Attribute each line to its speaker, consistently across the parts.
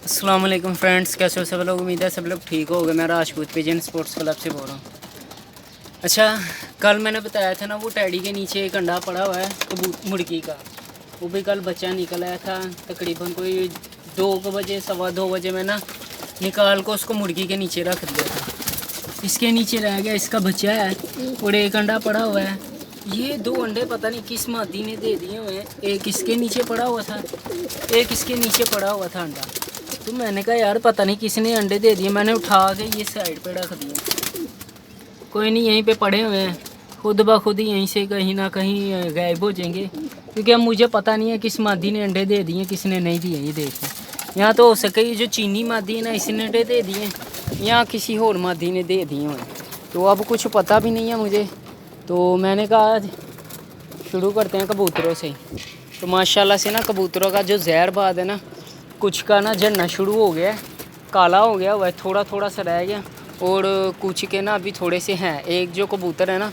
Speaker 1: अस्सलाम वालेकुम फ्रेंड्स, कैसे हो सब लोग। उम्मीद है सब लोग ठीक हो गए। मैं राजपूत पिजन स्पोर्ट्स क्लब से बोल रहा हूँ। अच्छा, कल मैंने बताया था ना, वो टैडी के नीचे एक अंडा पड़ा हुआ है मुर्गी का। वो भी कल बच्चा निकल आया था, तकरीबन कोई 2 बजे 2:15 में ना निकाल को उसको मुर्गी के नीचे रख दिया था। इसके नीचे रह गया, इसका बच्चा है और एक अंडा पड़ा हुआ है। ये 2 अंडे पता नहीं किस मादी ने दे दिए हुए हैं। एक इसके नीचे पड़ा हुआ था, एक इसके नीचे पड़ा हुआ था अंडा। तो मैंने कहा यार पता नहीं किसने अंडे दे दिए। मैंने उठा के ये साइड पे रख दिया। कोई नहीं, यहीं पे पड़े हुए हैं, खुद ब खुद ही यहीं से कहीं ना कहीं गायब हो जाएंगे, क्योंकि अब मुझे पता नहीं है किस मादी ने अंडे दे दिए किसने नहीं दिए। ये देखिए, यहाँ तो हो सके ये जो चीनी मादी है ना, इसने अंडे दे दिए, यहाँ किसी और मादी ने दे दिए हैं। तो अब कुछ पता भी नहीं है मुझे। तो मैंने कहा आज शुरू करते हैं कबूतरों से। तो माशाल्लाह से ना कबूतरों का जो जहरबाद है ना, कुछ का ना झड़ना शुरू हो गया है, काला हो गया हुआ है, थोड़ा थोड़ा सा रह गया। और कुछ के ना अभी थोड़े से हैं। एक जो कबूतर है ना,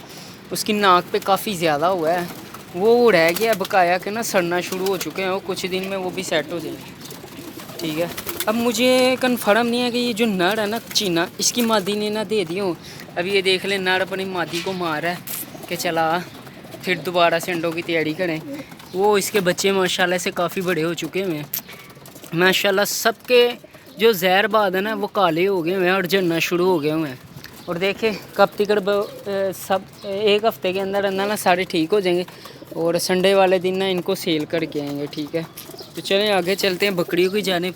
Speaker 1: उसकी नाक पे काफ़ी ज़्यादा हुआ है, वो रह गया बकाया के ना सड़ना शुरू हो चुके हैं। और कुछ दिन में वो भी सेट हो जाएंगे। ठीक है, अब मुझे कन्फर्म नहीं है कि ये जो नर है ना चीना, इसकी मादी ने ना दे दी हो। अब ये देख ले, नर अपनी मादी को मार है कि चला फिर दोबारा से अंडों की तैयारी करें। वो इसके बच्चे माशाल्लाह से काफ़ी बड़े हो चुके हैं माशाल्लाह। सबके जो जहरबाद है ना वो काले हो गए हुए हैं और झड़ना शुरू हो गए हुए हैं। और देखे कब तक सब एक हफ़्ते के अंदर अंदर ना सारे ठीक हो जाएंगे। और संडे वाले दिन ना इनको सेल करके आएंगे। ठीक है, तो चलें आगे चलते हैं बकरियों की जानिब,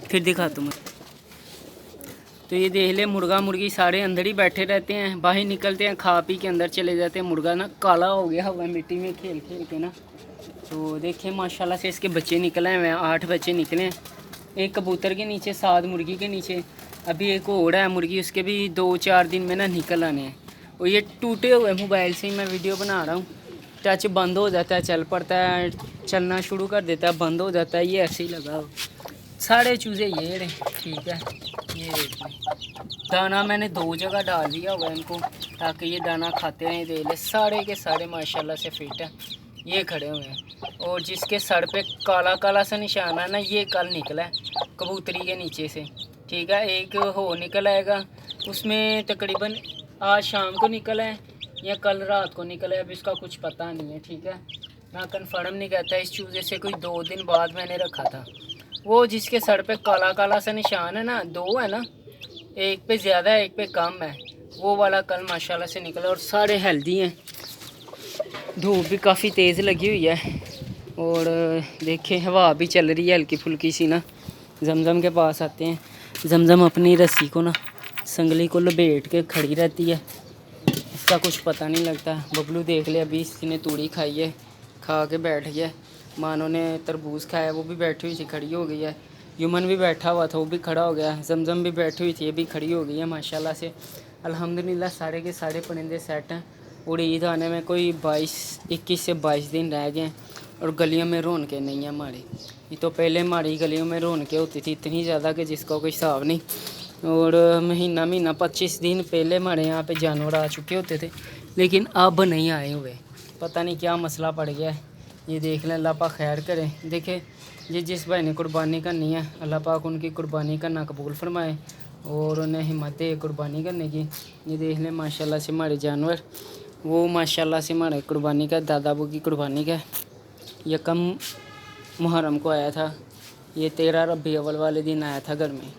Speaker 1: फिर दिखाता हूँ। तो ये देख ले, मुर्गा मुर्गी सारे अंदर ही बैठे रहते हैं, बाहर निकलते हैं खा पी के अंदर चले जाते हैं। मुर्गा ना काला हो गया हुआ है मिट्टी में खेल खेल के ना। तो देखिए माशाल्लाह से इसके बच्चे निकले हुए हैं, 8 बच्चे निकले हैं। एक कबूतर के नीचे 7 मुर्गी के नीचे। अभी एक और है मुर्गी, उसके भी 2-4 दिन में ना निकल आने हैं। और ये टूटे हुए मोबाइल से ही मैं वीडियो बना रहा हूँ। टच बंद हो जाता है, चल पड़ता है, चलना शुरू कर देता है, बंद हो जाता है। ये ऐसे ही लगा हो। सारे चूज़े ये रहे। ठीक है, ये देखिए, दाना मैंने 2 जगह डाल दिया हुआ है इनको, ताकि ये दाना खाते रहें। दे ले, सारे के सारे माशाल्लाह से फिट है। ये खड़े हुए हैं। और जिसके सर पे काला काला सा निशान है ना, ये कल निकला है कबूतरी के नीचे से। ठीक है, एक हो निकल आएगा, उसमें तकरीबन आज शाम को निकला है या कल रात को निकला है, अब इसका कुछ पता नहीं है। ठीक है, मैं कंफर्म नहीं कहता। इस चूज़े से कोई 2 दिन बाद मैंने रखा था। वो जिसके सर पे काला काला सा निशान है ना, 2 है ना, एक पे ज़्यादा है एक पे कम है, वो वाला कल माशाल्लाह से निकला। और सारे हेल्दी हैं। धूप भी काफ़ी तेज़ लगी हुई है और देखें हवा भी चल रही है हल्की फुल्की सी ना। जमजम के पास आते हैं। जमजम अपनी रस्सी को ना, संगली को लपेट के खड़ी रहती है, इसका कुछ पता नहीं लगता। बबलू देख ले, अभी इसने तूड़ी खाई है, खा के बैठ गया। मानो ने तरबूज खाया, वो भी बैठी हुई थी, खड़ी हो गई है। युमन भी बैठा हुआ था, वो भी खड़ा हो गया। जमजम भी बैठी हुई थी, ये भी खड़ी हो गई है माशाल्लाह से। अल्हम्दुलिल्लाह सारे के सारे परिंदे सेट हैं। और ईद आने में कोई 21 से 22 दिन रह गए हैं। और गलियों में रौनकें नहीं हैं हमारी। ये तो पहले हमारी गलियों में रौनकें होती थी इतनी ज़्यादा कि जिसका कोई हिसाब नहीं। और महीना 25 दिन पहले हमारे यहाँ पे जानवर आ चुके होते थे, लेकिन अब नहीं आए हुए। पता नहीं क्या मसला पड़ गया है। ये देख लें, अल्लाह पाक खैर करे। देखे, ये जिस भाई ने कुर्बानी करनी है, अल्लाह पाक उनकी कुर्बानी करना कबूल फरमाए और उन्हें हिम्मत दे कुर्बानी करने की। ये देख लें माशाल्लाह से हमारे जानवर, वो माशाल्लाह से हमारे कुर्बानी का, दादा अबू की कुर्बानी का यकम मुहर्रम को आया था। ये 13 रबी अव्वल वाले दिन आया था घर में।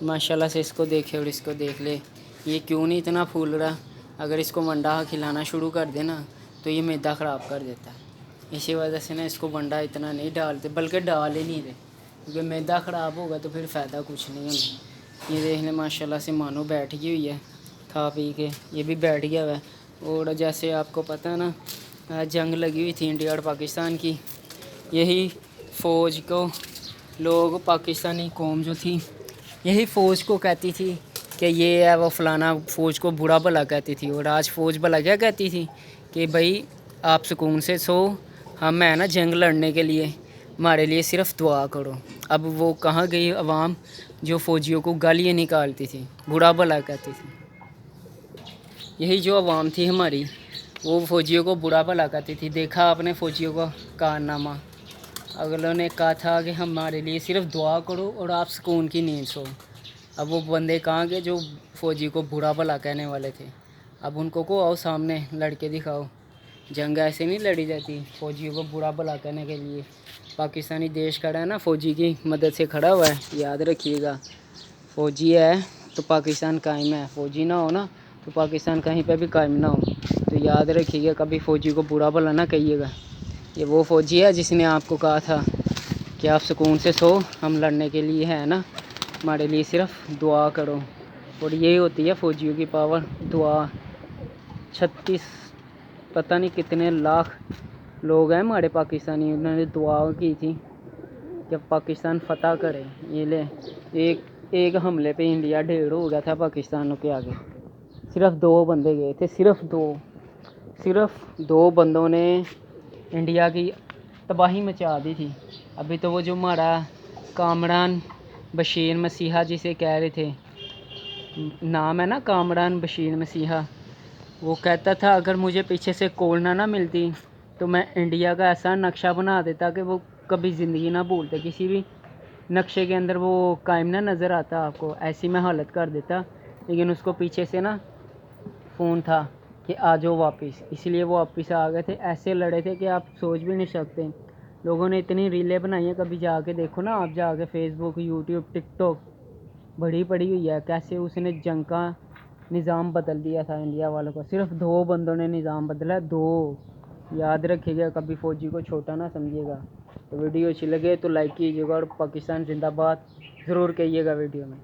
Speaker 1: माशाल्लाह से इसको देखे और इसको देख ले, ये क्यों नहीं इतना फूल रहा। अगर इसको वंडा खिलाना शुरू कर देना तो ये मैदा ख़राब कर देता है। इसी वजह से ना इसको वंडा इतना नहीं डालते, बल्कि डाल ही नहीं रहे, क्योंकि मैदा ख़राब होगा तो फिर फ़ायदा कुछ नहीं है। ये देख ले माशाल्लाह से मानो बैठ गई हुई है खा पी के, ये भी बैठ गया हुआ है। और जैसे आपको पता है ना, जंग लगी हुई थी इंडिया और पाकिस्तान की। यही फ़ौज को लोग, पाकिस्तानी कौम जो थी, यही फ़ौज को कहती थी कि ये है वो फलाना, फ़ौज को बुरा भला कहती थी। और आज फ़ौज भला क्या कहती थी कि भाई आप सुकून से सो, हम है ना जंग लड़ने के लिए, हमारे लिए सिर्फ दुआ करो। अब वो कहाँ गई अवाम जो फ़ौजियों को गालियाँ निकालती थी, बुरा भला कहती थी। यही जो अवाम थी हमारी, वो फ़ौजियों को बुरा भला कहती थी। देखा आपने फ़ौजियों का कारनामा। अगलों ने कहा था कि हमारे लिए सिर्फ दुआ करो और आप सुकून की नींद सो। अब वो बंदे कहाँ के जो फ़ौजी को बुरा भला कहने वाले थे, अब उनको को आओ सामने लड़के दिखाओ। जंग ऐसे नहीं लड़ी जाती फ़ौजियों को बुरा भला कहने के लिए। पाकिस्तानी देश खड़ा है ना, फ़ौजी की मदद से खड़ा हुआ है, याद रखिएगा। फ़ौजी है तो पाकिस्तान कायम है, फ़ौजी ना हो ना तो पाकिस्तान कहीं पे भी कायम ना हो। तो याद रखिएगा, कभी फ़ौजी को बुरा भला ना कहिएगा। ये वो फ़ौजी है जिसने आपको कहा था कि आप सुकून से सो, हम लड़ने के लिए है ना, हमारे लिए सिर्फ दुआ करो। और यही होती है फ़ौजियों की पावर, दुआ। 36 पता नहीं कितने लाख लोग हैं हमारे पाकिस्तानी, उन्होंने दुआ की थी जब पाकिस्तान फतह करे। ये ले, एक हमले पे इंडिया ढेर हो गया था पाकिस्तान के आगे। सिर्फ 2 बंदे गए थे, सिर्फ दो बंदों ने इंडिया की तबाही मचा दी थी। अभी तो वो जो हमारा कामरान बशीर मसीहा जिसे कह रहे थे, नाम है ना कामरान बशीर मसीहा, वो कहता था अगर मुझे पीछे से कोयना ना मिलती तो मैं इंडिया का ऐसा नक्शा बना देता कि वो कभी ज़िंदगी ना भूलते। किसी भी नक्शे के अंदर वो कायम ना नज़र आता आपको, ऐसी मैं हालत कर देता। लेकिन उसको पीछे से ना फ़ोन था कि आ जाओ वापस, इसलिए वो वापस आ गए थे। ऐसे लड़े थे कि आप सोच भी नहीं सकते। लोगों ने इतनी रीलें बनाई हैं, कभी जाके देखो ना आप, जाके फेसबुक, यूट्यूब, टिकटॉक बड़ी पड़ी हुई है, कैसे उसने जंग का निज़ाम बदल दिया था इंडिया वालों का। सिर्फ 2 बंदों ने निज़ाम बदला, 2। याद रखिएगा, कभी फ़ौजी को छोटा ना समझिएगा। तो वीडियो अच्छी लगे तो लाइक कीजिएगा और पाकिस्तान जिंदाबाद ज़रूर कहिएगा वीडियो में।